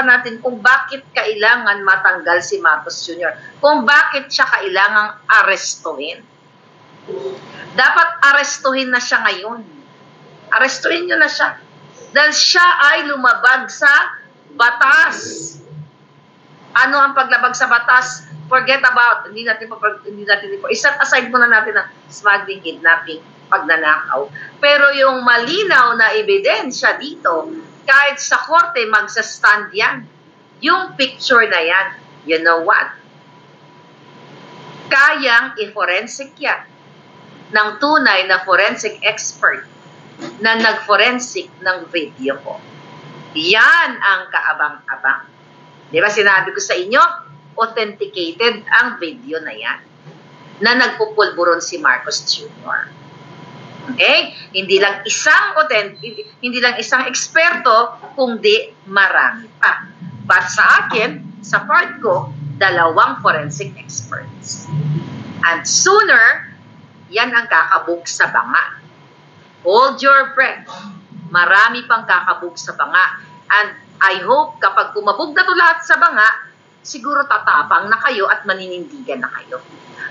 pag-usapan natin kung bakit kailangan matanggal si Marcos Jr. Kung bakit siya kailangang arestuhin. Dapat arestuhin na siya ngayon. Arestuhin nyo na siya. Dahil siya ay lumabag sa batas. Ano ang paglabag sa batas? Forget about, hindi natin iset aside muna natin ang smuggling, kidnapping, pagnanakaw. Pero yung malinaw na ebidensya dito, kahit sa korte, magsastand yan. Yung picture na yan, you know what? Kayang i-forensic yan ng tunay na forensic expert na nag-forensic ng video ko. Yan ang kaabang-abang. Di ba sinabi ko sa inyo, authenticated ang video na yan na nagpupulburon si Marcos Jr. Okay? Hindi lang isang eksperto, kundi marami pa. But sa akin, sa part ko, 2 forensic experts. And sooner, yan ang kakabog sa banga. Hold your breath. Marami pang kakabog sa banga. And I hope kapag kumabog na to lahat sa banga, siguro tatapang na kayo at maninindigan na kayo.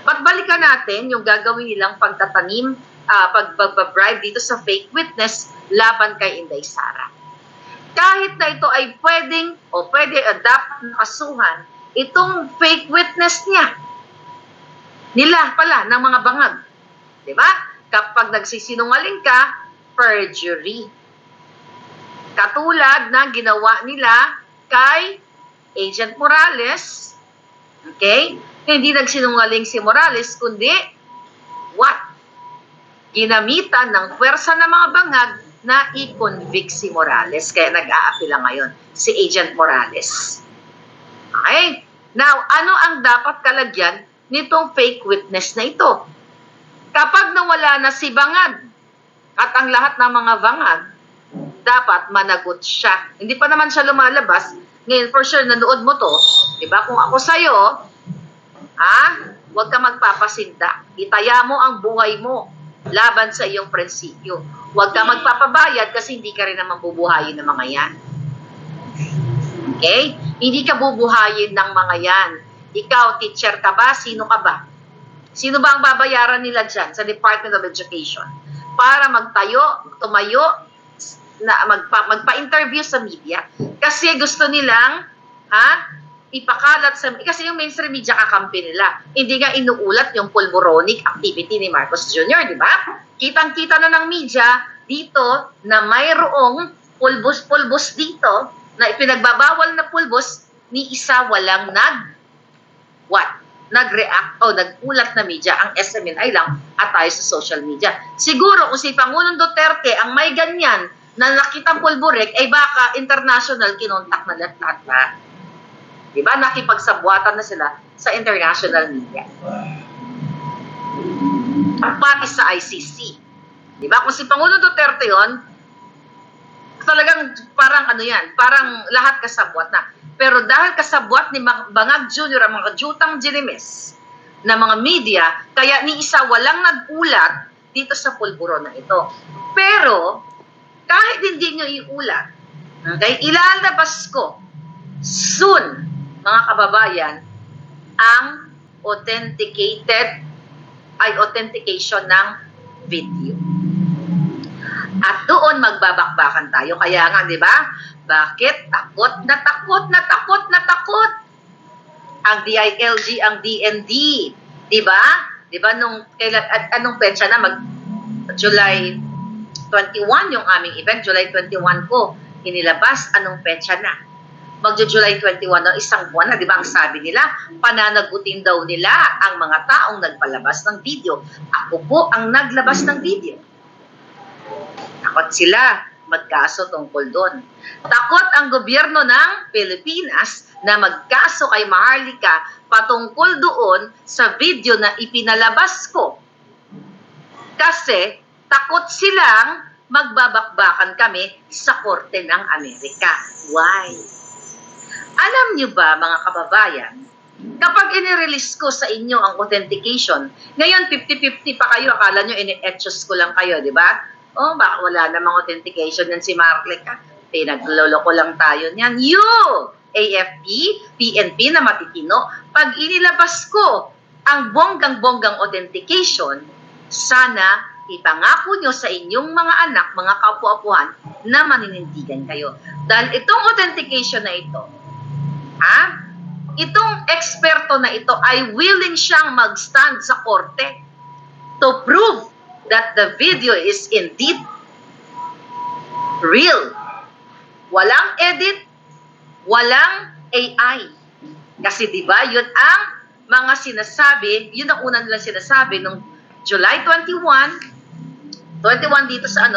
But balikan natin yung gagawin nilang pagtatanim, pag-bribe dito sa fake witness laban kay Inday Sara. Kahit na ito ay pwede adapt na kasuhan, itong fake witness nila pala ng mga bangag. Diba? Kapag nagsisinungaling ka, perjury. Katulad na ginawa nila kay Agent Morales, okay? Hindi nagsinungaling si Morales, kundi what? Ginamitan ng pwersa ng mga bangag na i-convict si Morales. Kaya nag-aapila ngayon si Agent Morales. Okay? Now, ano ang dapat kalagyan nitong fake witness na ito? Kapag nawala na si bangag at ang lahat ng mga bangag, dapat managot siya. Hindi pa naman siya lumalabas. Ngayon, for sure, nanood mo to. Diba? Kung ako sa'yo, huwag ka magpapasinda. Itaya mo ang buhay mo laban sa iyong prinsipyo. Huwag ka magpapabayad kasi hindi ka rin naman bubuhayin ng mga yan. Okay? Hindi ka bubuhayin ng mga yan. Ikaw, teacher ka ba? Sino ka ba? Sino ba ang babayaran nila dyan sa Department of Education? Para tumayo, na magpa-interview sa media. Kasi gusto nilang, ipakalat sa, kasi yung mainstream media kakampi nila. Hindi nga inuulat yung pulboronic activity ni Marcos Jr., di ba? Kitang-kita na ng media dito na mayroong pulbos dito na ipinagbabawal na pulbos ni isa walang nag-react o nag-ulat na media, ang SMNI lang at tayo sa social media. Siguro kung si Pangulong Duterte ang may ganyan na nakitang pulburek, ay baka international kinontak na lahat na. Diba? Nakipagsabuatan na sila sa international media. Pati sa ICC. Diba? Kung si Pangulong Duterte yon, talagang parang lahat kasabwat na. Pero dahil kasabwat ni Bangag Jr. ang mga jutang jinimes na mga media, kaya ni isa walang nag-ulat dito sa pulburon na ito. Pero, kahit hindi nyo iulat, okay, ilalabas ko soon, mga kababayan, ang authentication ng video. At doon magbabakbakan tayo. Kaya nga, di ba? Bakit? Takot ang DILG, ang DND. Di ba? Di ba anong petsa na? July 21 yung aming event. July 21 ko inilabas. Anong petsa na? Magjo-July 21 ng isang buwan na. Di ba ang sabi nila? Pananagutin daw nila ang mga taong nagpalabas ng video. Ako po ang naglabas ng video. Takot sila magkaso tungkol doon. Takot ang gobyerno ng Pilipinas na magkaso kay Maharlika patungkol doon sa video na ipinalabas ko. Kasi takot silang magbabakbakan kami sa Korte ng Amerika. Why? Alam nyo ba, mga kababayan, kapag inirelease ko sa inyo ang authentication, ngayon 50-50 pa kayo, akala nyo ini-etchos ko lang kayo, di ba? Oh, baka wala namang authentication yan si Marlica. Pinagloloko lang tayo niyan. AFP, PNP na matitino, pag inilabas ko ang bonggang-bonggang authentication, sana ipangako nyo sa inyong mga anak, mga kapwa-apuhan, na maninindigan kayo. Dahil itong authentication na ito, itong eksperto na ito ay willing siyang mag-stand sa korte to prove that the video is indeed real. Walang edit, walang AI. Kasi diba, yun ang mga sinasabi, yun ang unang nilang sinasabi nung July 21 dito sa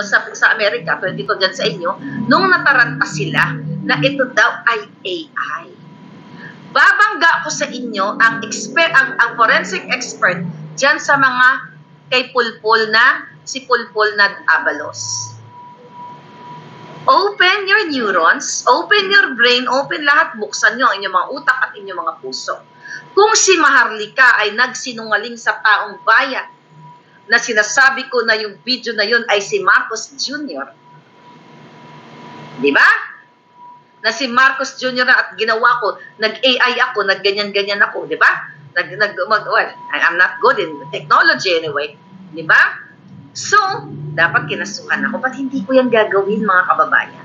Amerika, 22 dyan sa inyo, nung nataranta sila na ito daw ay AI. Babangga ko sa inyo ang forensic expert dyan sa mga kay si Pulpul na Abalos. Open your neurons, open your brain, open lahat, buksan nyo ang inyong mga utak at inyong mga puso. Kung si Maharlika ay nagsinungaling sa taong bayan, na sinasabi ko na yung video na yun ay si Marcos Jr. Di ba? Na si Marcos Jr. na at ginawa ko, nag-AI ako, nag-ganyan-ganyan ako, di ba? Well, I'm not good in technology anyway. Di ba? So, dapat kinasuhan ako. Ba't hindi ko yan gagawin, mga kababayan?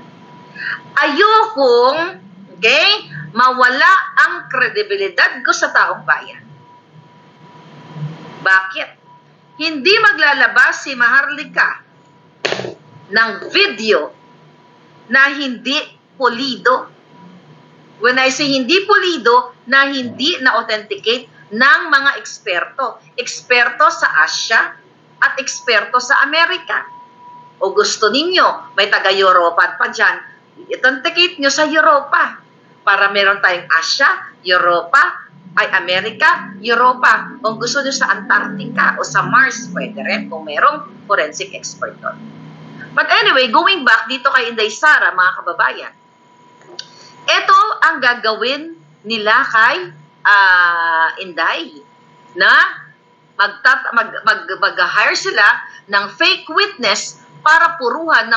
Ayokong, mawala ang kredibilidad ko sa taong bayan. Bakit? Hindi maglalabas si Maharlika ng video na hindi pulido. When I say hindi pulido, na hindi na-authenticate ng mga eksperto. Eksperto sa Asia at eksperto sa Amerika. O gusto ninyo, may taga-Europa pa dyan, i-authenticate nyo sa Europa. Para meron tayong Asia, Europa, ay Amerika, Europa. Kung gusto nyo sa Antarctica o sa Mars, pwede rin kung merong forensic expert doon. But anyway, going back dito kay Inday Sara, mga kababayan, ito ang gagawin nila kay Inday, na mag-hire sila ng fake witness para puruhan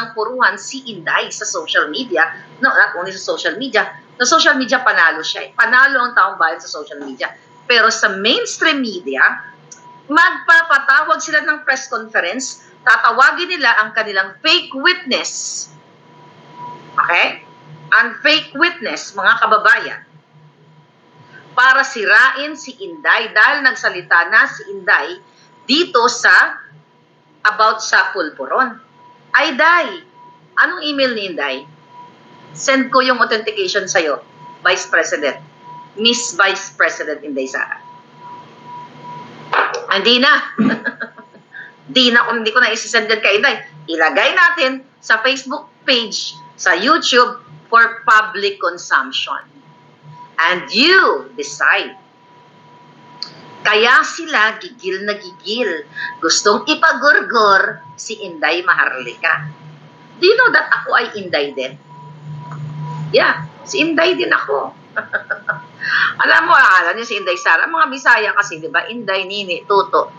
si Inday sa social media. No, not only sa social media. Sa social media, panalo siya. Panalo ang taong bayan sa social media. Pero sa mainstream media, magpapatawag sila ng press conference, tatawagin nila ang kanilang fake witness. Okay? Ang fake witness, mga kababayan, para sirain si Inday dahil nagsalita na si Inday dito about sa pulburon. Ay, Day, anong email ni Inday? Send ko yung authentication sa'yo, Vice President. Miss Vice President Inday Sara. Hindi na. Hindi ko na isisend yan kay Inday. Ilagay natin sa Facebook page, sa YouTube, for public consumption. And you decide. Kaya sila gigil na gigil. Gustong ipagurgur si Inday Maharlika. Do you know that ako ay Inday din? Yeah, si Inday din ako. Alam mo, alam niyo si Inday Sara, mga Bisaya kasi, di ba? Inday, Nini, Tuto.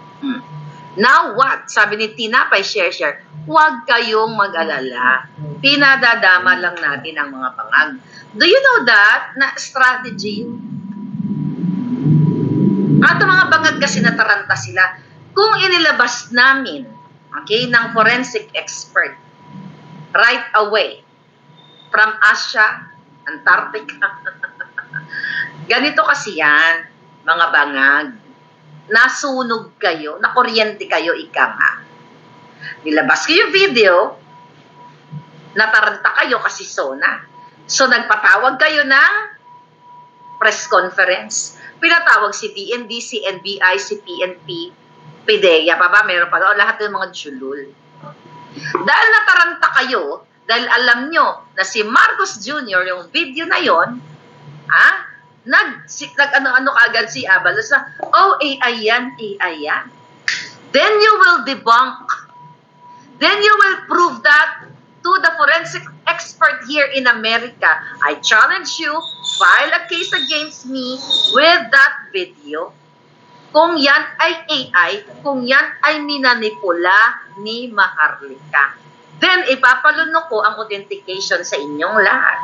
Now what? Sabi ni Tinapay, share. Huwag kayong mag-alala. Pinadadama lang natin ang mga bangag. Do you know that? Na strategy. At ang mga bangag kasi nataranta sila. Kung inilabas namin, ng forensic expert, right away, from Asia, Antarctica. Ganito kasi yan, mga bangag. Nasunog kayo, nakuryente kayo, ika nga. Nilabas ko yung video, nataranta kayo kasi SONA. So, nagpatawag kayo ng press conference. Pinatawag si DND, si NBI, si PNP, PIDEA, meron pa doon, lahat ng mga julul. Dahil nataranta kayo, dahil alam nyo na si Marcos Jr., yung video na yon, nag-ano agad si Abalos na, AI yan. Then you will debunk. Then you will prove that to the forensic expert here in America. I challenge you, file a case against me with that video. Kung yan ay AI, kung yan ay minanipula ni Maharlika. Then, ipapalunok ko ang authentication sa inyong lahat.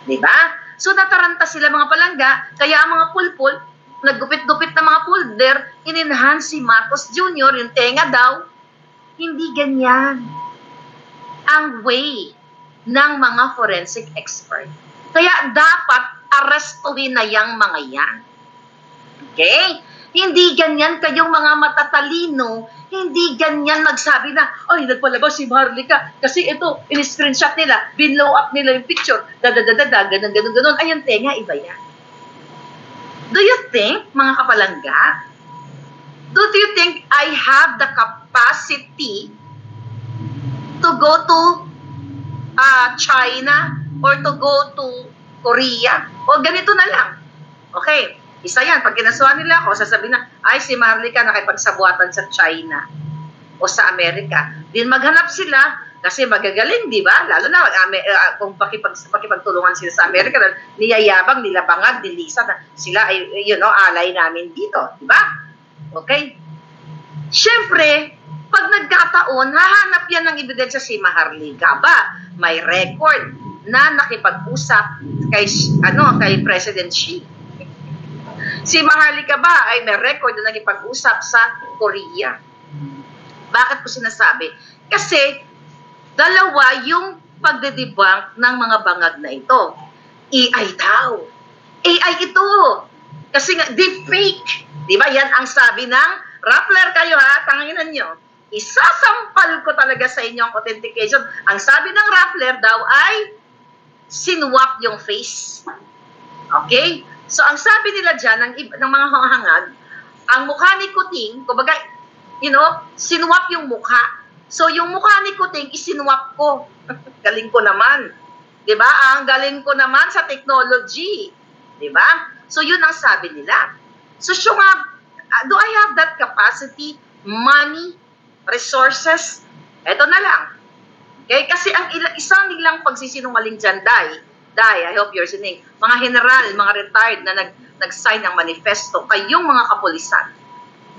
Diba? So nataranta sila mga palangga, kaya ang mga pulpul, naggupit-gupit na mga pulder, in-enhance si Marcos Jr., yung tenga daw. Hindi ganyan ang way ng mga forensic expert. Kaya dapat arestuhin na yang mga yan. Okay? Hindi ganyan kayong mga matatalino, hindi ganyan magsabi na, ay, nagpalabas si Maharlika kasi ito, in-screenshot nila, binlow up nila yung picture, dadadadada, ganun. Ayun, tenga, iba yan. Do you think, mga kapalangga, do you think I have the capacity to go to China or to go to Korea? O ganito na lang. Okay, isa yan. Pag kinasuhan nila ako, sasabihin na, ay, si Maharlika nakipagsabuatan sa China o sa Amerika. Din maghanap sila kasi magagaling, di ba? Lalo na kung pakipagtulungan sila sa Amerika, niyayabang, nilabangag, nilisa na sila ay, alay namin dito, di ba? Okay? Siyempre, pag nagkataon, hahanap yan ng ebidensya si Maharlika ba? May record na nakipag-usap kay President Xi. Si Maharlika ba ay may record na nakipag-usap sa Korea? Bakit ko sinasabi? Kasi dalawa yung pagdedebunk ng mga bangag na ito. AI daw. AI ito. Kasi nga, deepfake. Di ba? Yan ang sabi ng Rappler kayo ha, tanginan nyo. Isasampal ko talaga sa inyo ang authentication. Ang sabi ng Rappler daw ay sinwap yung face. Okay? So, ang sabi nila dyan, ng mga hangad, ang mukha ni Kuting, kumbaga, sinwap yung mukha. So, yung mukha ni Kuting, isinwap ko. Galing ko naman. Diba? Ang galing ko naman sa technology. Diba? So, yun ang sabi nila. So, do I have that capacity, money, resources? Ito na lang. Okay? Kasi ang isang nilang pagsisinungaling dyan, I hope you're listening, mga general, mga retired na nag-sign ng manifesto, kayong mga kapulisan,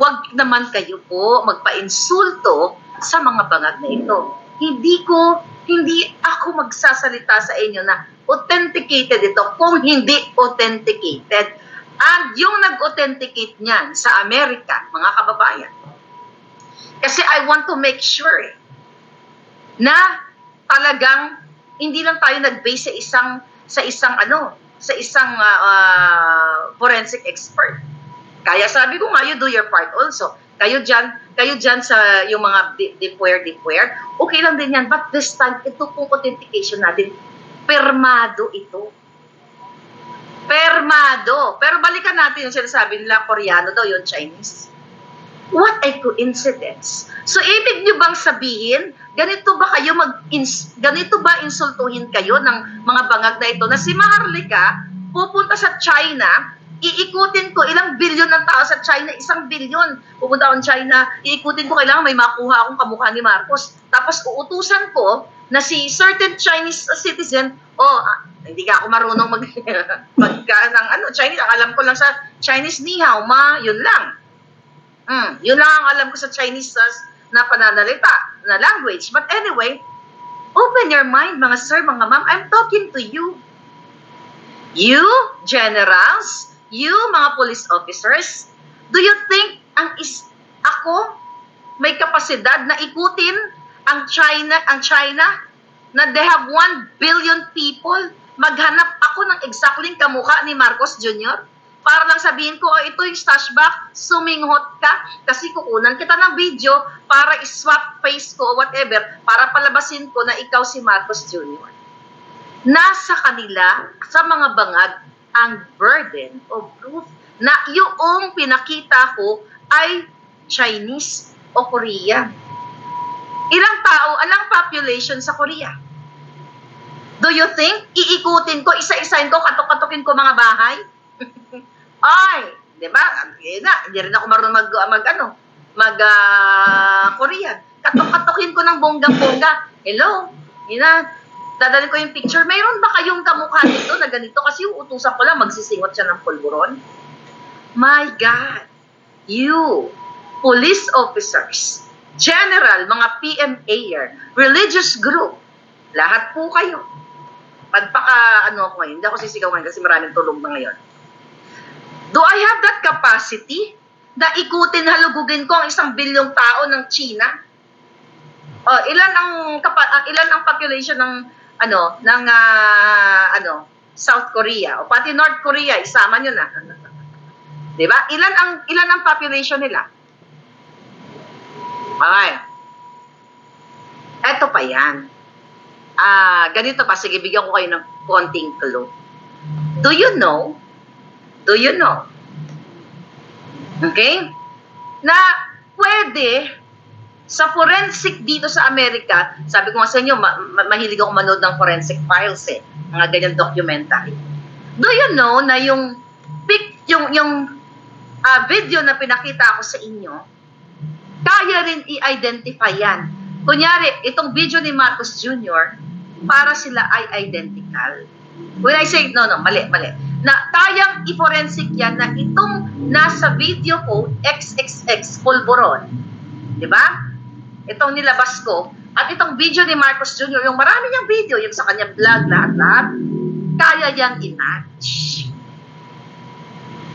wag naman kayo po magpa-insulto sa mga bangag na ito. Hindi ako magsasalita sa inyo na authenticated ito kung hindi authenticated. And yung nag-authenticate niyan sa Amerika, mga kababayan, kasi I want to make sure na talagang hindi lang tayo nag-base sa isang forensic expert. Kaya sabi ko nga, you do your part also. Kayo dyan sa yung mga depware, okay lang din yan. But this time, ito pong authentication natin, permado ito. Permado. Pero balikan natin yung sinasabi nila, Koreano daw, yung Chinese. What a coincidence. So, ibig nyo bang sabihin, ganito ba insultuhin kayo ng mga bangag na ito na si Maharlika pupunta sa China, iikutin ko, ilang bilyon ng tao sa China, 1 bilyon. Pupunta akong China, iikutin ko, kailangan may makuha akong kamukha ni Marcos. Tapos uutusan ko na si certain Chinese citizen, hindi ka ako marunong Chinese. Ang alam ko lang sa Chinese ni hao ma, yun lang. Yun lang ang alam ko sa Chinese na pananalita, na language. But anyway, open your mind, mga sir, mga ma'am. I'm talking to you. You, generals, you, mga police officers, do you think ako may kapasidad na ikutin ang China na they have 1 billion people, maghanap ako ng exactly kamukha ni Marcos Jr.? Para lang sabihin ko, ito yung stash back, suminghot ka, kasi kukunan kita ng video para iswap face ko, whatever, para palabasin ko na ikaw si Marcos Jr. Nasa kanila, sa mga bangag, ang burden of proof na yung pinakita ko ay Chinese o Korean. Ilang tao, alang population sa Korea? Do you think, iikutin ko, isa-isahin ko, katok-katokin ko mga bahay? Ay, di ba? Hindi rin ako marunong Korean. Katok-katokin ko ng bonggang-bongga. Hello? Dadalhin ko yung picture. Mayroon ba kayong kamukha nito na ganito? Kasi yung utusan ko lang, magsisingot siya ng pulburon. My God! You, police officers, general, mga PMAer, religious group, lahat po kayo. ano ako ngayon, hindi ako sisigaw ngayon kasi maraming tulog na ngayon. Do I have that capacity na ikutin, halugugin ko ang 1 bilyong tao ng China? Ilan ang population ng South Korea o pati North Korea, isama nyo na. 'Di ba? Ilan ang population nila? Okay. Eto pa 'yan. Ganito pa, sige, bigyan ko kayo ng konting clue. Do you know? Okay? Na pwede sa forensic dito sa Amerika, sabi ko nga sa inyo, mahilig ako manood ng forensic files mga ganyan documentary. Do you know na yung video na pinakita ko sa inyo, kaya rin i-identify yan. Kunyari, itong video ni Marcos Jr., para sila ay identical. When I say, no, mali. Na kayang i-forensic yan na itong nasa video ko, XXX, pulburon. Diba? Itong nilabas ko, at itong video ni Marcos Jr., yung marami niyang video, yung sa kanyang vlog, lahat, kaya yang i-match.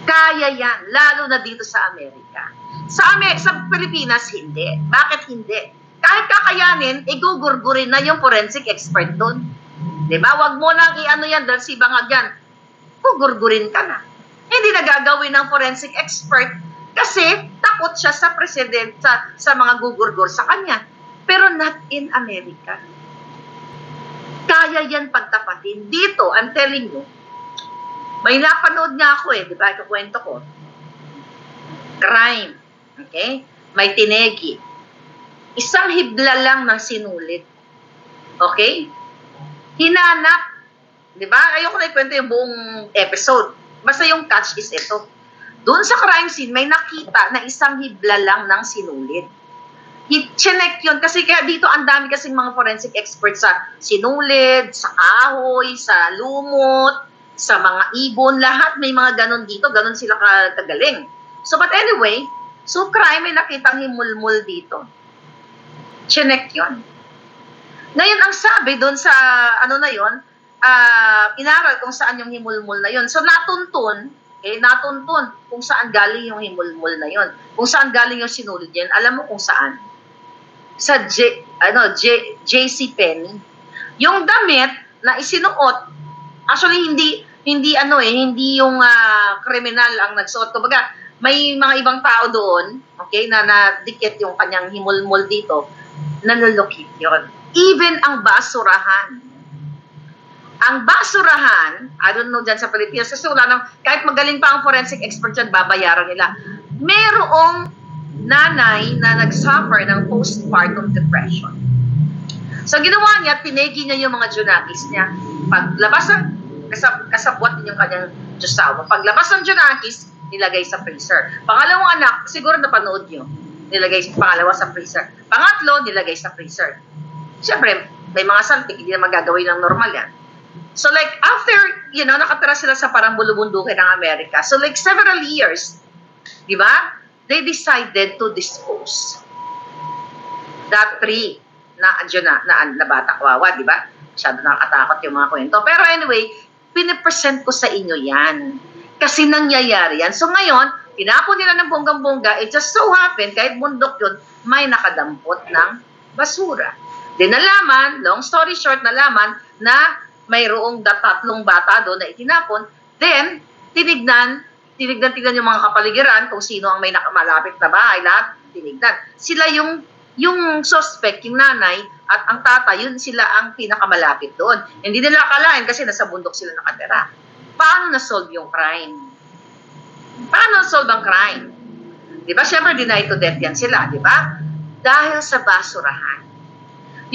Kaya yan, lalo na dito sa Amerika. Sa Pilipinas, hindi. Bakit hindi? Kahit kakayanin, igugurgurin na yung forensic expert doon. Diba? Huwag mo nang i-ano yan, dahil si bangag yan, gugurgurin ka na. Hindi na gagawin ng forensic expert kasi takot siya sa president, sa mga gugurgur sa kanya. Pero not in America. Kaya yan pagtapatin. Dito, I'm telling you, may napanood nga ako di ba? Ikukwento ko. Crime. Okay? May tinegi. Isang hibla lang ng sinulit. Okay? Hinanap. Di ba? Ayoko na ikwento yung buong episode. Basta yung catch is ito. Doon sa crime scene, may nakita na isang hibla lang ng sinulit. I-check yun. Kasi kaya dito ang dami kasing mga forensic experts sa sinulid, sa kahoy, sa lumot, sa mga ibon. Lahat may mga ganon dito. Ganon sila kagaling. So, but anyway, so crime, may nakitang himulmul dito. Check yun. Ngayon, ang sabi doon sa na yun, inaral kung saan yung himulmul na yun. So, natuntun kung saan galing yung himulmul na yun. Kung saan galing yung sinulid yan. Alam mo kung saan? Sa JC Penney. Yung damit na isinuot, actually hindi yung kriminal ang nagsuot. Kumbaga, may mga ibang tao doon, okay, na nadikit yung kanyang himulmul dito, nanulukit yun. Even ang basurahan. Ang basurahan, I don't know dyan sa Pilipinas, kasi wala nang, kahit magaling pa ang forensic expert dyan, babayaran nila. Merong nanay na nag-suffer ng postpartum depression. So, ginawa niya, tinegi niya yung mga junakis niya. Paglabas ng, kasabwat din yung kanyang Diyosawa. Paglabas ng junakis, nilagay sa freezer. Pangalawang anak, siguro napanood nyo, nilagay pangalawa sa freezer. Pangatlo, nilagay sa freezer. Siyempre, may mga saltik, hindi na magagawin ng normal yan. So like, after, nakatira sila sa parang bulubundukin ng Amerika. So like, several years, di ba? They decided to dispose that tree na bata kawawa, di ba? Masyado nakakatakot yung mga kwento. Pero anyway, pinipresent ko sa inyo yan. Kasi nangyayari yan. So ngayon, pinapon nila ng bonggang-bongga, it just so happened, kahit bundok yun, may nakadampot ng basura. Then nalaman, long story short, nalaman na mayroong 3 bata doon na itinapon. Then, tinignan yung mga kapaligiran kung sino ang may malapit na bahay, lahat tinignan. Sila yung suspect, yung nanay, at ang tatay, yun sila ang pinakamalapit doon. Hindi nila akalain kasi nasa bundok sila nakatira. Paano na-solve yung crime? Paano na-solve ang crime? Di ba? Siyempre, deny to death yan sila, di ba? Dahil sa basurahan.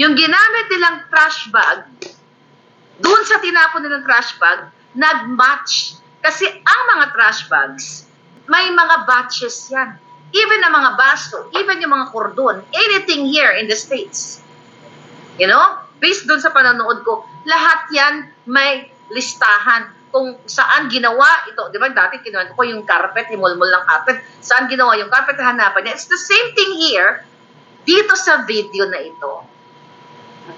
Yung ginamit nilang trash bag, doon sa tinapon nilang trash bag, nag-match. Kasi ang mga trash bags, may mga batches yan. Even ang mga baso, even yung mga kordon, anything here in the States. Based doon sa panonood ko, lahat yan may listahan kung saan ginawa ito. Di ba dati kinuwento ko yung carpet, himulmul ng carpet, saan ginawa yung carpet, hanapan niya. It's the same thing here, dito sa video na ito.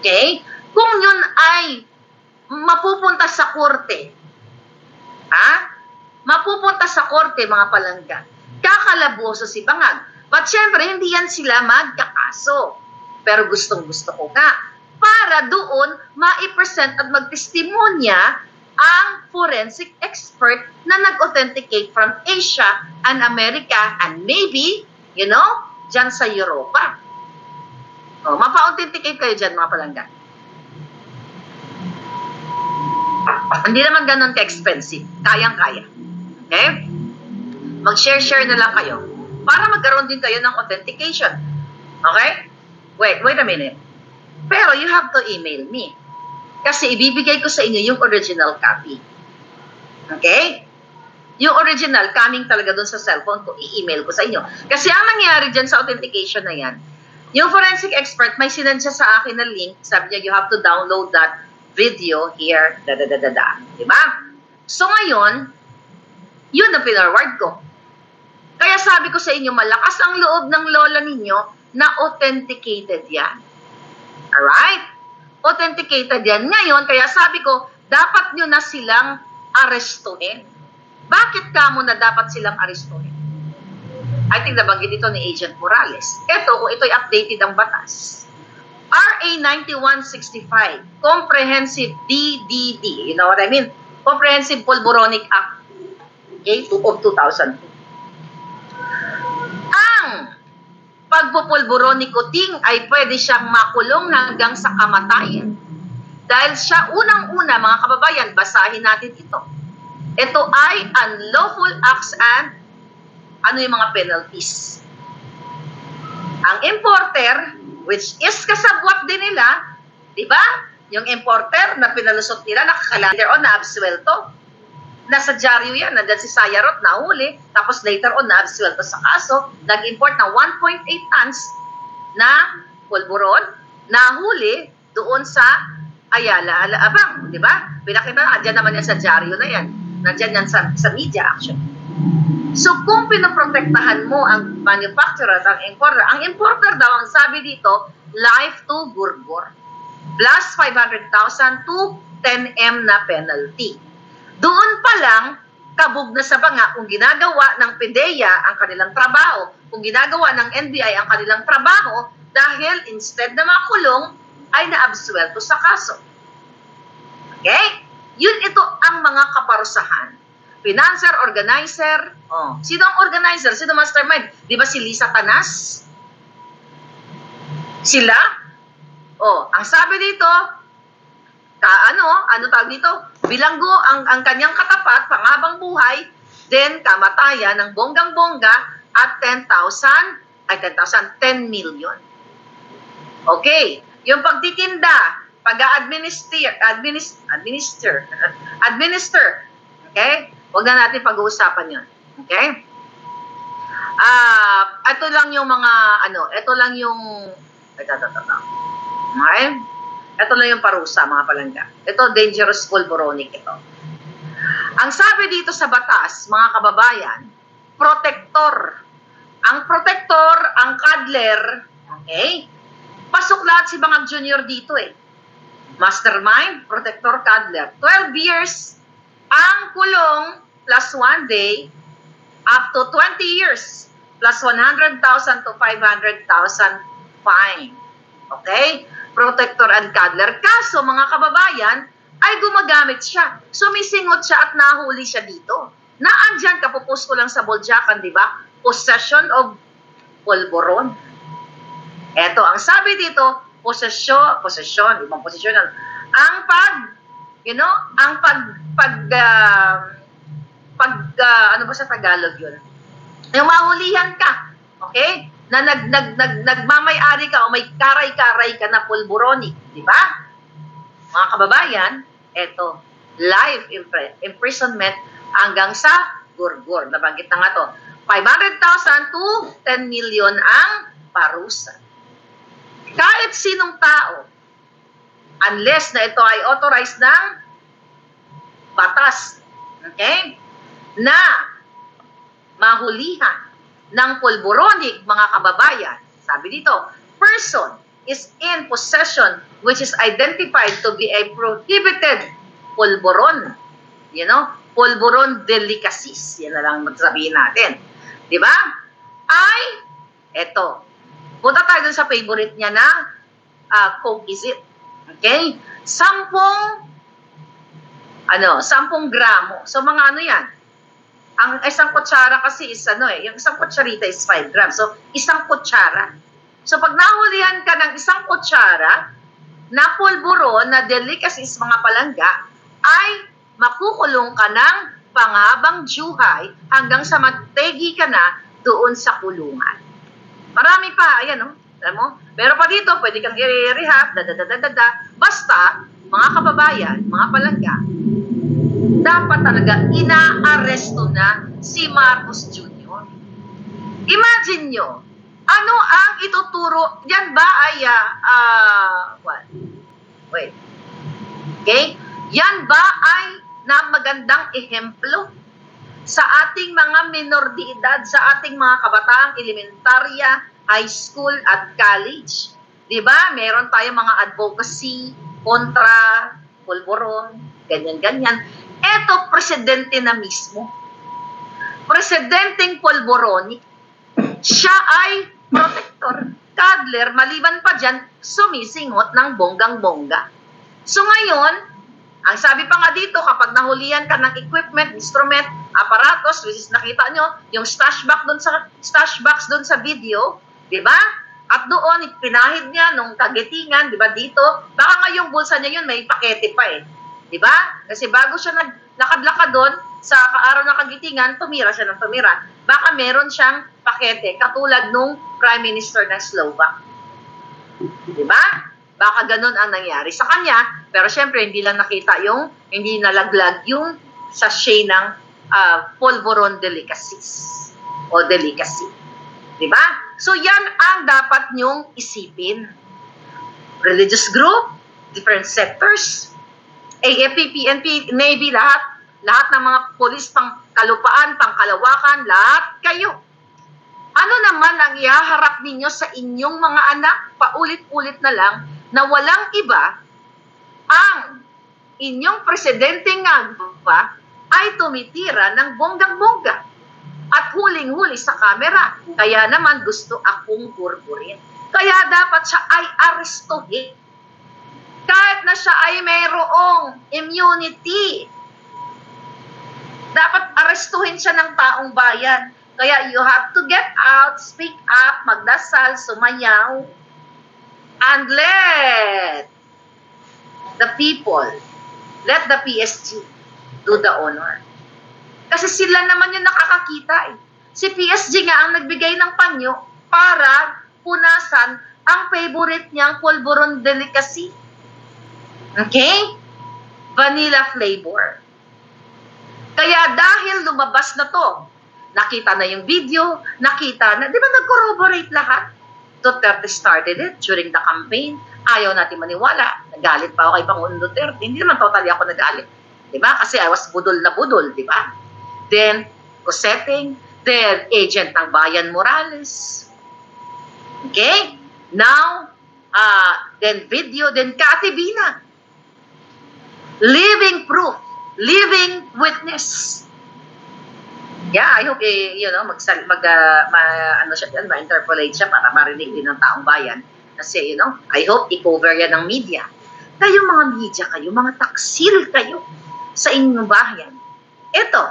Okay? Kung yun ay mapupunta sa korte. Ha? Mapupunta sa korte, mga palangga. Kakalaboso si Bangag. But syempre, hindi yan sila magkakaso. Pero gustong-gusto ko nga. Para doon, ma-present at magtestimonya ang forensic expert na nag-authenticate from Asia and America and maybe, dyan sa Europa. O, mapa-authenticate kayo dyan, mga palangga. Hindi naman ganun ka-expensive. Kayang-kaya. Okay? Mag-share-share na lang kayo para magkaroon din kayo ng authentication. Okay? Wait a minute. Pero you have to email me. Kasi ibibigay ko sa inyo yung original copy. Okay? Yung original, coming talaga dun sa cellphone ko, i-email ko sa inyo. Kasi ang nangyari dyan sa authentication na yan, yung forensic expert, may sinend siya sa akin na link, sabi niya, you have to download that video here, Diba? So ngayon, yun ang pinarward ko. Kaya sabi ko sa inyo, malakas ang loob ng lola ninyo na authenticated yan. Alright? Authenticated yan. Ngayon, kaya sabi ko, dapat nyo na silang arestuhin. Bakit kamo na dapat silang arestuhin? I think nabanggit ito ni Agent Morales. Ito, kung ito'y updated ang batas. RA 9165, Comprehensive DDD, you know what I mean? Comprehensive Pulboronic Act, okay, of 2002. Ang pagpupulboronicoting ay pwede siyang makulong hanggang sa kamatayan. Dahil siya, unang-una, mga kababayan, basahin natin ito. Ito ay unlawful acts and ano yung mga penalties. Ang importer, which is kasabwat din nila, di ba? Yung importer na pinalusot nila, nakakalater on, na-absuelto. Nasa dyaryo yan, nandyan si Sayarot, nahuli, tapos later on, na-absuelto sa kaso, nag-import ng 1.8 tons na pulburon, nahuli doon sa Ayala, Alabang, di ba? Pinakita, andyan naman yan sa dyaryo na yan. Nandyan yan sa media action. So, kung pinoprotektahan mo ang manufacturer at ang importer daw, ang sabi dito, life to gurgur. Plus 500,000 to 10M na penalty. Doon pa lang, kabog na sa banga kung ginagawa ng PDEA ang kanilang trabaho, kung ginagawa ng NBI ang kanilang trabaho, dahil instead na makulong, ay naabsuelto sa kaso. Okay? Yun ito ang mga kaparusahan. Financer, organizer. Oh, sino ang organizer? Sino mastermind? Di ba si Lisa Tanas? Sila? Oh, ang sabi dito, ano tawag dito? Bilanggo ang kanyang katapat, panghabang buhay, then kamatayan ng bonggang-bongga at 10 million. Okay, yung pagtitinda, administer, okay? Huwag na natin pag-uusapan yun. Okay? Ito lang yung mga, ito lang yung, okay? Ito lang yung parusa, mga palangga. Ito, dangerous pulboronic ito. Ang sabi dito sa batas, mga kababayan, protector. Ang protector, ang cuddler, okay? Pasok lahat si Bangag Jr. dito eh. Mastermind, protector, cuddler. 12 years ang kulong plus 1 day up to 20 years plus 100,000 to 500,000 fine. Okay? Protector and cuddler. Kaso, mga kababayan, ay gumagamit siya. Sumisingot siya at nahuli siya dito. Naandyan, kapupos ko lang sa Boljakan, di ba? Possession of pulburon. Eto, ang sabi dito, possession, ibang posisyon. Ang ano ba sa Tagalog yun? Yung mahulihan ka, okay? Na nagmamay-ari ka o may karay-karay ka na pulboronic, di ba? Mga kababayan, eto, life imprisonment hanggang sa gurgur. Nabanggit na nga to. 500,000 to 10 million ang parusa. Kahit sinong tao, unless na ito ay authorized ng batas, okay? Na mahulihan ng pulboronic, mga kababayan, sabi dito, person is in possession which is identified to be a prohibited polvoron. You know? Polvoron delicacies. Yan na lang sabihin natin. Di ba? Ay, eto. Punta tayo dun sa favorite niya na Coke is it. Okay? 10 gramo. So, mga ano yan? Ang isang kutsara kasi is yung isang kutsarita is 5 grams. So, isang kutsara. So, pag nahulihan ka ng isang kutsara na pulburon na delicacies mga palangga, ay makukulong ka ng panghabang buhay hanggang sa mategi ka na doon sa kulungan. Marami pa, ayan alam mo? Pero pa dito, pwede kang i-rehab, Basta, mga kababayan, mga palangga, dapat talaga inaaresto na si Marcos Jr. Imagine nyo, ano ang ituturo? Yan ba ay, Okay? Yan ba ay na magandang ehemplo sa ating mga minor de edad, sa ating mga kabataang elementarya, high school at college? Diba? Meron tayong mga advocacy kontra pulburon, ganyan-ganyan. Eto, presidente na mismo. Presidenteng polboronic. Siya ay protector, cuddler, maliban pa dyan, sumisingot ng bonggang-bongga. So ngayon, ang sabi pa nga dito, kapag nahulihan ka ng equipment, instrument, aparatos, which is nakita nyo, yung stash box dun sa video, di ba? At doon, pinahid niya nung kagitingan, di ba dito? Baka nga yung bulsa niya yun, may pakete pa eh. Di ba? Kasi bago siya naglakad-lakad doon, sa araw ng kagitingan, tumira siya ng tumira. Baka meron siyang pakete, katulad nung Prime Minister ng Slovak. Di ba? Baka ganun ang nangyari sa kanya, pero syempre hindi lang nakita hindi nalaglag yung sachet ng polvoron delicacies o delicacy. Diba? So yan ang dapat nyong isipin. Religious group, different sectors, AFP, PNP, Navy, lahat ng mga polis, pangkalupaan, pangkalawakan, lahat kayo. Ano naman ang ihaharap ninyo sa inyong mga anak? Paulit-ulit na lang na walang iba ang inyong presidente nga ba ay tumitira ng bonggang-bongga at huling-huli sa kamera. Kaya naman gusto akong burburin. Kaya dapat siya ay arestuhin. Kahit na siya ay mayroong immunity, dapat arestuhin siya ng taong bayan. Kaya you have to get out, speak up, magdasal, sumayaw, and let the people, let the PSG do the honor. Kasi sila naman yung nakakakita eh. Si PSG nga ang nagbigay ng panyo para punasan ang favorite niyang polvoron delicacy. Okay? Vanilla flavor. Kaya dahil lumabas na to, nakita na yung video, nakita na, di ba nag-corroborate lahat? Duterte started it during the campaign. Ayaw natin maniwala. Nagalit pa ako kay Pangulong Duterte. Hindi naman totally ako nagalit. Di ba? Kasi I was budol na budol, di ba? Then, Coseteng, then agent ng Bayan Morales. Okay? Now, then video, then Katibina. Living proof, living witness. Yeah, I hope ma-interpolate siya para marinig din ng taong bayan. Kasi, I hope i-cover yan ng media. Kayo mga media kayo, mga taksil kayo sa inyong bayan. Ito,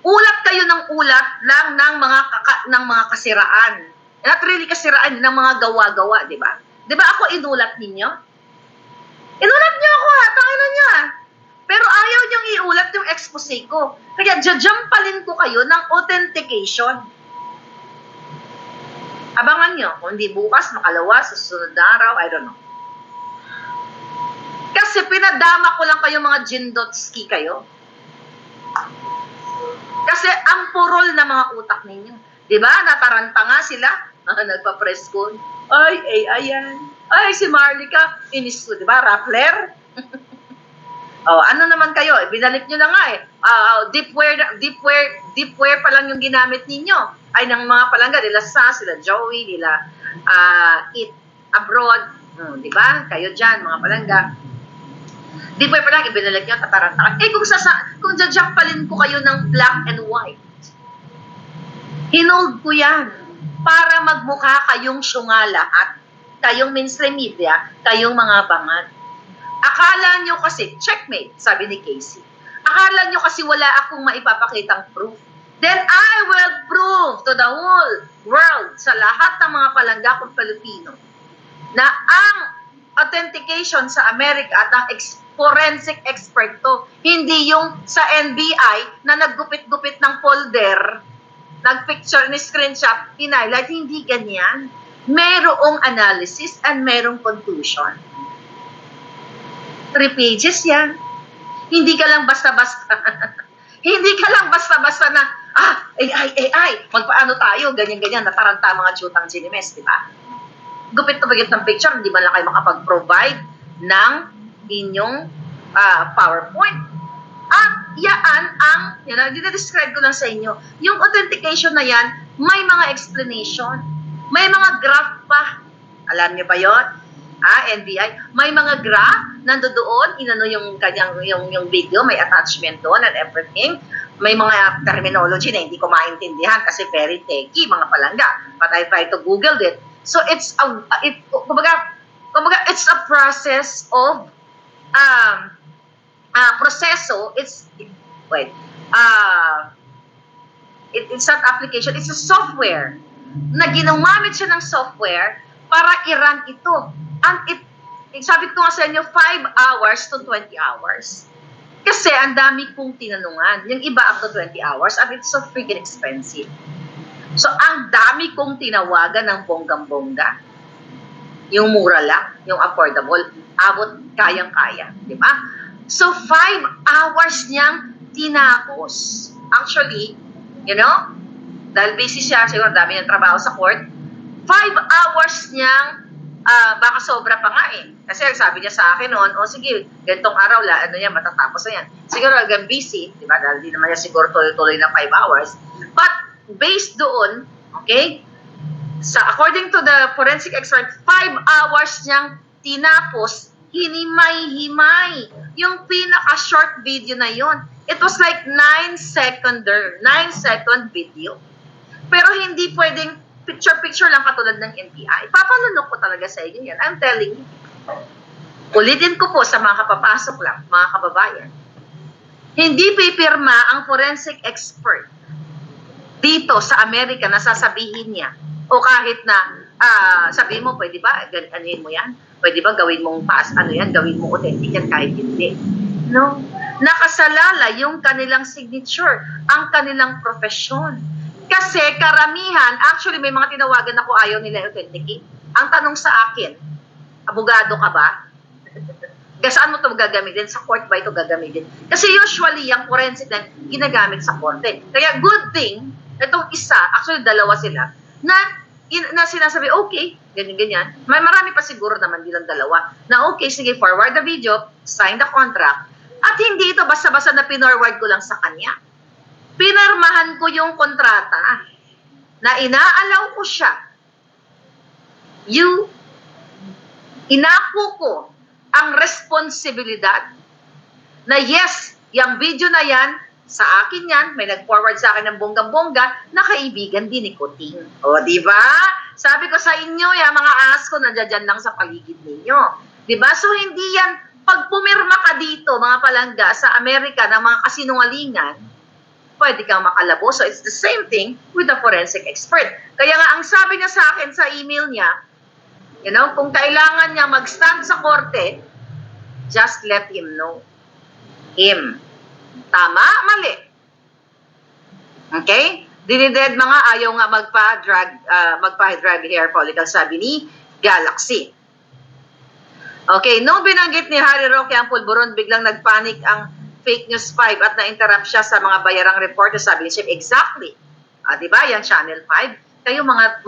ulat kayo ng ulat lang ng mga kasiraan. Not really kasiraan, ng mga gawa-gawa, di ba? Di ba ako inulat ninyo? Inulat niyo ako ha, tangina niya. Pero ayaw niyong iulat yung expose ko. Kaya jajampalin ko kayo ng authentication. Abangan niyo, kung di bukas, makalawa, sa susunod na araw, I don't know. Kasi pinadama ko lang kayo mga Jindotski kayo. Kasi ang purol na mga utak ninyo. Di ba? Nataranta nga sila. Nagpa-press con. Ay, ayan. Ay, si Marlica. Inis ko, di ba? Rappler. Ano naman kayo? Binalik nyo na nga eh. Deepware pa lang yung ginamit ninyo. Ay, ng mga palangga. Nila sila Joey, nila Eat Abroad. Di ba? Kayo dyan, mga palangga. Di ba lang ibinalag nyo, tatarantakan. Kung jajakpalin ko kayo ng black and white, hinold ko yan para magmukha kayong syunga lahat. Kayong mainstream media, kayong mga bangad. Akala nyo kasi, checkmate, sabi ni Casey. Akala nyo kasi wala akong maipapakitang proof. Then I will prove to the whole world, sa lahat ng mga palangga kong Pilipino, na ang authentication sa Amerika at ang forensic expert to, hindi yung sa NBI na naggupit-gupit ng folder, nagpicture ni screenshot, in-highlight, hindi ganyan. Merong analysis and merong conclusion. 3 pages yan. Hindi ka lang basta-basta. Hindi ka lang basta-basta na, AI, magpaano tayo, ganyan-ganyan, nataranta mga chutang sinimes, di ba? Gupit na bagit ng picture, hindi man lang kayo makapag-provide ng inyong PowerPoint. Yan ang, dinadescribe ko lang sa inyo, yung authentication na yan, may mga explanation, may mga graph pa. Alam niyo ba yun? NBI, may mga graph, nandoon, inano yung kanyang, yung video, may attachment doon and everything. May mga terminology na hindi ko maintindihan kasi very techy, mga palangga. But I try to Google it. So it's kumbaga, it's a process of proseso. It's not application, it's a software na ginamit siya ng software para i-run ito. And sabi ko nga sa inyo, 5 hours to 20 hours. Kasi ang dami kong tinanungan. Yung iba up to 20 hours, and it's so freaking expensive. So, ang dami kong tinawagan ng bonggang-bongga. Yung mura lang, yung affordable, abot kayang-kaya. Di ba? So, 5 hours niyang tinapos. Actually, dahil busy siya, siguro dami niyang trabaho sa court, 5 hours niyang baka sobra pa nga eh. Kasi sabi niya sa akin noon, sige, ganitong araw matatapos na yan. Siguro hanggang busy, di ba? Dahil di naman niya siguro tuloy-tuloy na 5 hours. But, based doon, okay, according to the forensic expert, 5 hours niyang tinapos, hinimay-himay yung pinaka-short video na yon. It was like 9-second video. Pero hindi pwedeng picture-picture lang katulad ng NBI. Papalunok ko talaga sa inyo yan. I'm telling you. Ulitin ko po sa mga kapapasok lang, mga kababayan. Hindi pipirma ang forensic expert dito sa Amerika na sasabihin niya o kahit na sabihin mo, pwede ba, anuhin mo yan? Pwede ba gawin mong gawin mo authentic yan kahit hindi? No. Nakasalala yung kanilang signature, ang kanilang profesyon. Kasi karamihan, actually may mga tinawagan ako ayaw nila authenticate. Ang tanong sa akin, abogado ka ba? Saan mo ito gagamitin? Sa court ba ito gagamitin? Kasi usually, yung forensic na ginagamit sa korte. Kaya good thing, itong isa, actually dalawa sila, na sinasabi, okay, ganyan-ganyan. May marami pa siguro naman, di lang dalawa, na okay, sige, forward the video, sign the contract, at hindi ito basta-basta na pinorward ko lang sa kanya. Pinarmahan ko yung kontrata na inaalaw ko siya. Inako ko ang responsibilidad na yes, yung video na yan, sa akin yan, may nag-forward sa akin ng bonggang-bongga na kaibigan din ni Kuting. O, di ba? Sabi ko sa inyo, yung mga asko nandiyan lang sa paligid ninyo. Di ba? So, hindi yan, pag pumirma ka dito, mga palangga, sa Amerika, ng mga kasinungalingan, pwede kang makalabo. So, it's the same thing with the forensic expert. Kaya nga, ang sabi niya sa akin sa email niya, kung kailangan niya mag-stand sa korte, just let him know. Tama? Mali. Okay? Dinided mga ayaw nga magpa-drag hair follicle, sabi ni Galaxy. Okay, no binanggit ni Harry Roque ang pulburon, biglang nagpanik ang Fake News 5 at na-interrupt siya sa mga bayarang reporter, sabi ni Chef. Exactly. Diba? Yan, Channel 5. Kayo mga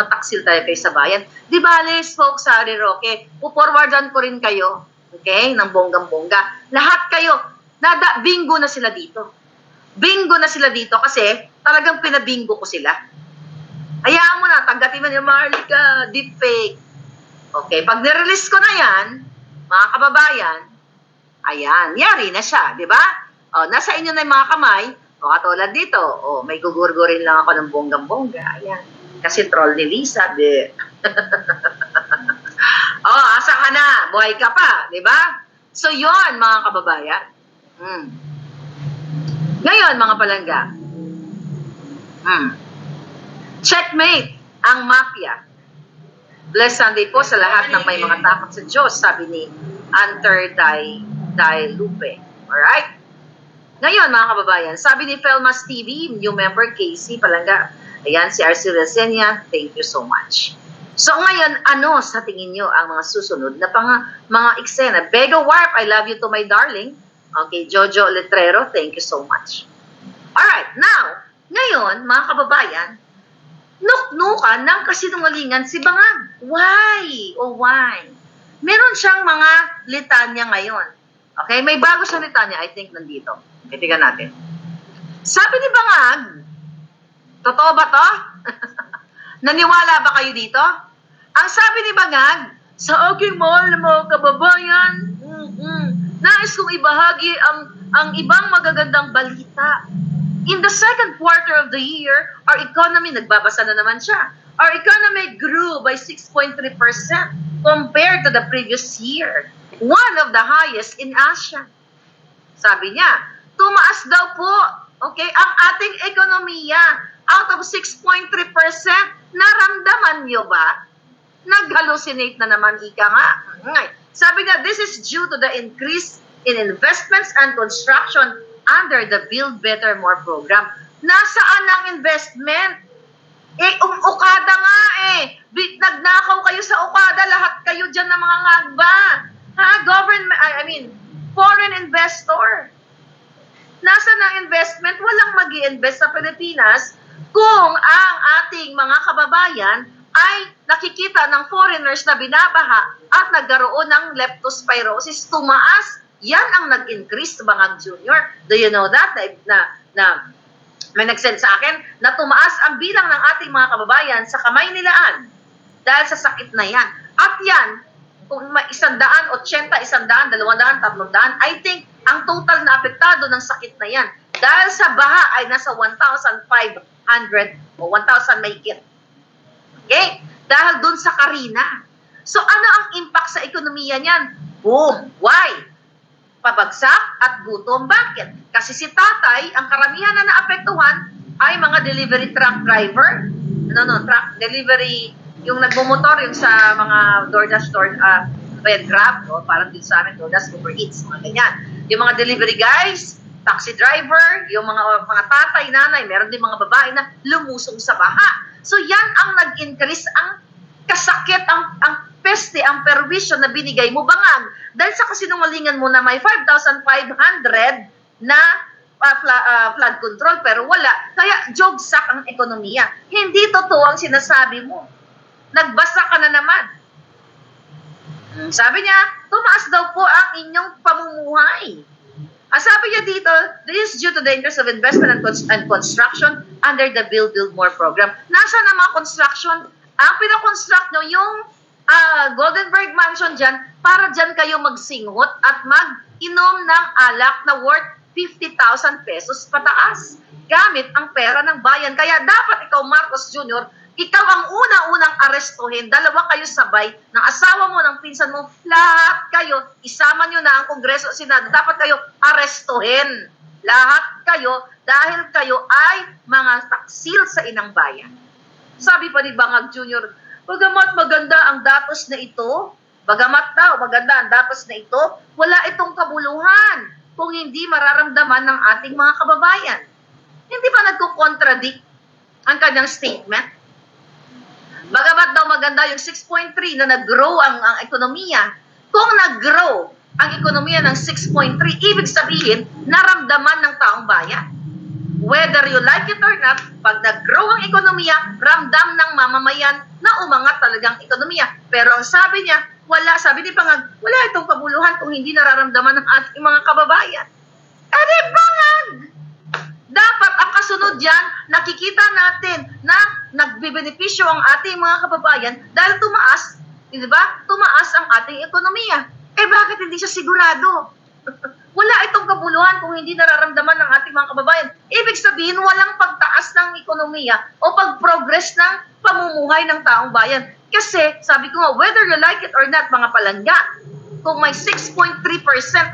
taksil tayo kayo sa bayan. Di ba, spoke sa Harry Roque, puporwardan ko rin kayo, okay, ng bonggang-bongga. Lahat kayo, bingo na sila dito. Bingo na sila dito kasi talagang pinabingo ko sila. Hayaan mo na, tanggapin mo ni Marlica, deepfake. Okay, pag nirelease ko na yan, mga kababayan, Ayan, yari na siya, di ba? O, nasa inyo na yung mga kamay. O, katulad dito, o, may gugurgurin lang ako ng bonggang-bongga. Ayan. Kasi troll ni Lisa, di. O, asa ka na? Buhay ka pa, di ba? So, yon mga kababayan. Ngayon, mga palangga. Checkmate ang mafia. Blessed Sunday po sa lahat ng may mga takot sa Diyos, sabi ni Hunter Lupe. Alright? Ngayon, mga kababayan, sabi ni Felmas TV, new member Casey Palangga. Ayan, si RC Resenia, thank you so much. So ngayon, ano sa tingin nyo ang mga susunod na mga eksena? Bega Warp, I love you to my darling. Okay, Jojo Letrero, thank you so much. Alright, now, ngayon, mga kababayan, nuknukan ng kasinungalingan si Bangag. Why? Oh, why? Meron siyang mga litanya ngayon. Okay, may bago siyang litanya, I think nandito. Itigan natin. Sabi ni Bangag, totoo ba to? Naniwala ba kayo dito? Ang sabi ni Bangag, sa aking mahal na mga kababayan, nais kong ibahagi ang ibang magagandang balita. In the second quarter of the year, our economy, nagbabasa na naman siya, our economy grew by 6.3% compared to the previous year. One of the highest in Asia. Sabi niya, tumaas daw po, okay, ang ating ekonomiya. Out of 6.3%, naramdaman niyo ba? Nag-hallucinate na naman, ika nga. Sabi niya, this is due to the increase in investments and construction under the Build Better More program. Nasaan ang investment? Okada nga nagnakaw kayo sa Okada, lahat kayo dyan na mga ngagba. Foreign investor. Nasaan ang investment? Walang mag-i-invest sa Pilipinas kung ang ating mga kababayan ay nakikita ng foreigners na binabaha at nagkaroon ng leptospirosis, tumaas. Yan ang nag-increase sa Bangag Jr. Do you know that? Na may nag-send sa akin na tumaas ang bilang ng ating mga kababayan sa kamay nilaan dahil sa sakit na yan. At yan, kung may 180, 100, 200, 300, I think ang total na apektado ng sakit na yan dahil sa baha ay nasa 1,500 o 1,000 may kit. Okay? Dahil dun sa Karina. So ano ang impact sa ekonomiya niyan? Boom! Why? Pabagsak at gutom. Bakit? Kasi si tatay, ang karamihan na naapektuhan ay mga delivery truck driver. Truck delivery, yung nagmumotor, yung sa mga DoorDash, Red Grab, parang din sa amin, DoorDash, Uber Eats, mga ganyan. Yung mga delivery guys, taxi driver, yung mga tatay, nanay, meron din mga babae na lumusong sa baha. So yan ang nag-increase, ang kasakit, ang peste, ang perwisyo na binigay mo, Bangag. Dahil sa kasinungalingan mo na may 5,500 na flood control, pero wala. Kaya jogsak ang ekonomiya. Hindi totoo ang sinasabi mo. Nagbasa ka na naman. Sabi niya, tumaas daw po ang inyong pamumuhay. Ang sabi niya dito, this is due to the increase of investment and construction under the Build More program. Nasaan ang mga construction? Ang pinakonstruct nyo, yung Goldenberg Mansion dyan, para dyan kayo magsingot at mag-inom ng alak na worth 50,000 pesos pataas gamit ang pera ng bayan. Kaya dapat ikaw, Marcos Jr., ikaw ang unang-unang arestuhin. Dalawa kayo sabay, ng asawa mo, ng pinsan mo, lahat kayo, isama nyo na ang Kongreso at Senado, dapat kayo arestuhin. Lahat kayo, dahil kayo ay mga taksil sa inang bayan. Sabi pa ni Bangag Jr., bagamat maganda ang datos na ito, bagamat daw maganda ang datos na ito, wala itong kabuluhan kung hindi mararamdaman ng ating mga kababayan. Hindi ba nagko-contradict ang kanyang statement? Bagamat daw maganda yung 6.3 na nag-grow ang ekonomiya, kung nag-grow ang ekonomiya ng 6.3, ibig sabihin, naramdaman ng taong bayan. Whether you like it or not, pag nag-grow ang ekonomiya, ramdam ng mamamayan na umangat talagang ekonomiya. Pero ang sabi niya, wala, sabi ni Bangag, wala itong kabuluhan kung hindi nararamdaman ng ating mga kababayan. Bangag! Dapat ang kasunod yan, nakikita natin na nagbibenepisyo ang ating mga kababayan dahil tumaas, di ba? Tumaas ang ating ekonomiya. Bakit hindi siya sigurado? Wala itong kabuluhan kung hindi nararamdaman ng ating mga kababayan. Ibig sabihin, walang pagtaas ng ekonomiya o pag-progress ng pamumuhay ng taong bayan. Kasi, sabi ko nga, whether you like it or not, mga palangga, kung may 6.3%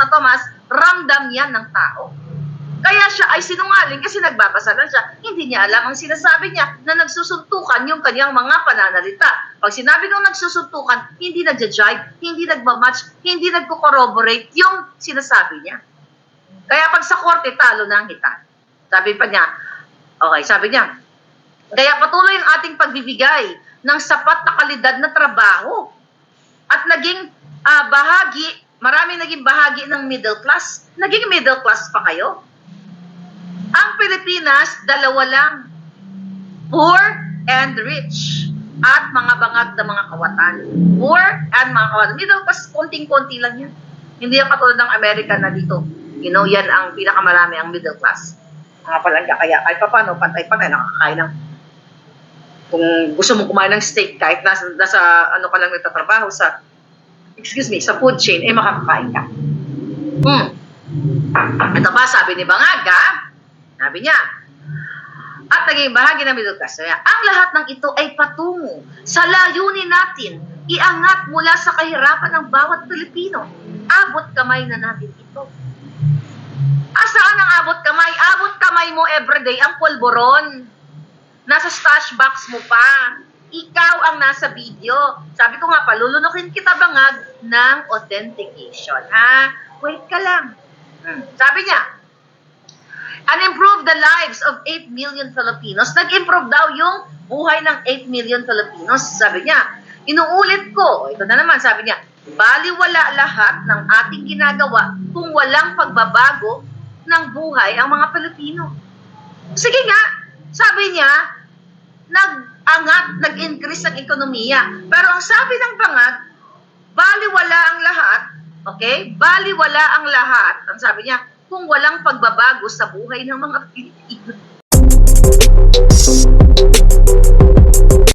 na Tomas, ramdam yan ng tao. Kaya siya ay sinungaling kasi nagbabasa lang siya. Hindi niya alam ang sinasabi niya na nagsusuntukan yung kanyang mga pananalita. Pag sinabi kong nagsusuntukan, hindi nagja-jive, hindi nagmamatch, hindi nagko-corroborate yung sinasabi niya. Kaya pag sa korte, talo na ang hita. Sabi pa niya, okay, sabi niya, kaya patuloy ang ating pagbibigay ng sapat na kalidad na trabaho at naging bahagi, maraming naging bahagi ng middle class. Naging middle class pa kayo. Ang Pilipinas, dalawa lang. Poor and rich. At mga bangag na mga kawatan. Poor and mga kawatan. Middle class, konting-konti lang yan. Hindi yan katulad ng Amerika na dito. You know, yan ang pinakamarami ang middle class. Mga palangga, kaya kahit pa paano, pantay-pantay, nakakain ng kung gusto mong kumain ng steak, kahit nasa ano ka lang nagtatrabaho sa sa food chain, eh makakakain ka. Ito pa, sabi ni Bangaga, sabi niya, at naging bahagi ng middle class. Ang lahat ng ito ay patungo sa layunin natin, iangat mula sa kahirapan ng bawat Pilipino. Abot kamay na natin ito. Asaan ang abot kamay? Abot kamay mo everyday ang polboron. Nasa stash box mo pa. Ikaw ang nasa video. Sabi ko nga, palulunukin kita Bangag ng authentication. Ha? Wait ka lang. Sabi niya, and improve the lives of 8 million Filipinos. Nag-improve daw yung buhay ng 8 million Filipinos. Sabi niya, inuulit ko, ito na naman, sabi niya, baliwala lahat ng ating ginagawa kung walang pagbabago ng buhay ang mga Pilipino. Sige nga, sabi niya, nag-angat, nag-increase ang ekonomiya. Pero ang sabi ng Bangag, baliwala ang lahat, okay? Baliwala ang lahat, ang sabi niya, kung walang pagbabago sa buhay ng mga Pilipino.